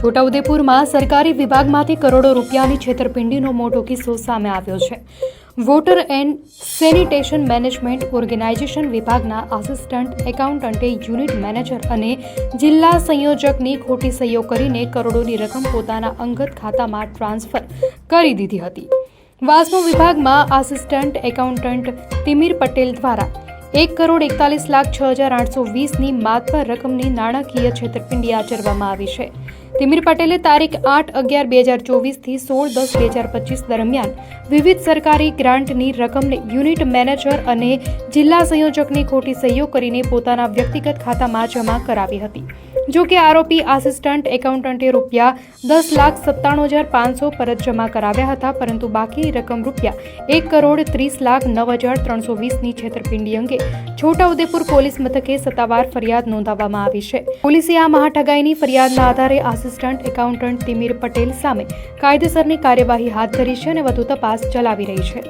છોટાઉદેપુરમાં સરકારી વિભાગમાંથી કરોડો રૂપિયાની છેતરપિંડીનો મોટો કિસ્સો સામે આવ્યો છે। Water and sanitation management organisation વિભાગના આસિસ્ટન્ટ એકાઉન્ટન્ટે યુનિટ મેનેજર અને જિલ્લા સંયોજકની ખોટી સહીઓ કરીને કરોડોની રકમ પોતાના અંગત ખાતામાં ટ્રાન્સફર કરી દીધી હતી। વાસ્મો વિભાગમાં આસિસ્ટન્ટ એકાઉન્ટન્ટ તિમિર પટેલ દ્વારા 1,41,06,820ની માતબર રકમની નાણાકીય છેતરપિંડી આચરવામાં આવી છે। તિમિર પટેલે તારીખ 8/11/2024 થી 16/10/2025 દરમિયાન વિવિધ સરકારી ગ્રાન્ટની રકમને યુનિટ મેનેજર અને જિલ્લા સંયોજકની ખોટી સહીઓ કરીને પોતાના વ્યક્તિગત ખાતામાં જમા કરાવી હતી। જો કે આરોપી આસિસ્ટન્ટ એકાઉન્ટન્ટે ₹10,97,500 પરત જમા કરાવ્યા હતા, પરંતુ બાકી રકમ ₹1,30,09,320ની છેતરપિંડી અંગે છોટાઉદેપુર પોલીસ મથકે સત્તાવાર ફરિયાદ નોંધાવવામાં આવી છે। પોલીસે આ મહાઠગાઈની ફરિયાદના આધારે આસિસ્ટન્ટ એકાઉન્ટન્ટ તિમિર પટેલ સામે કાયદેસરની કાર્યવાહી હાથ ધરી છે અને વધુ તપાસ ચલાવી રહી છે।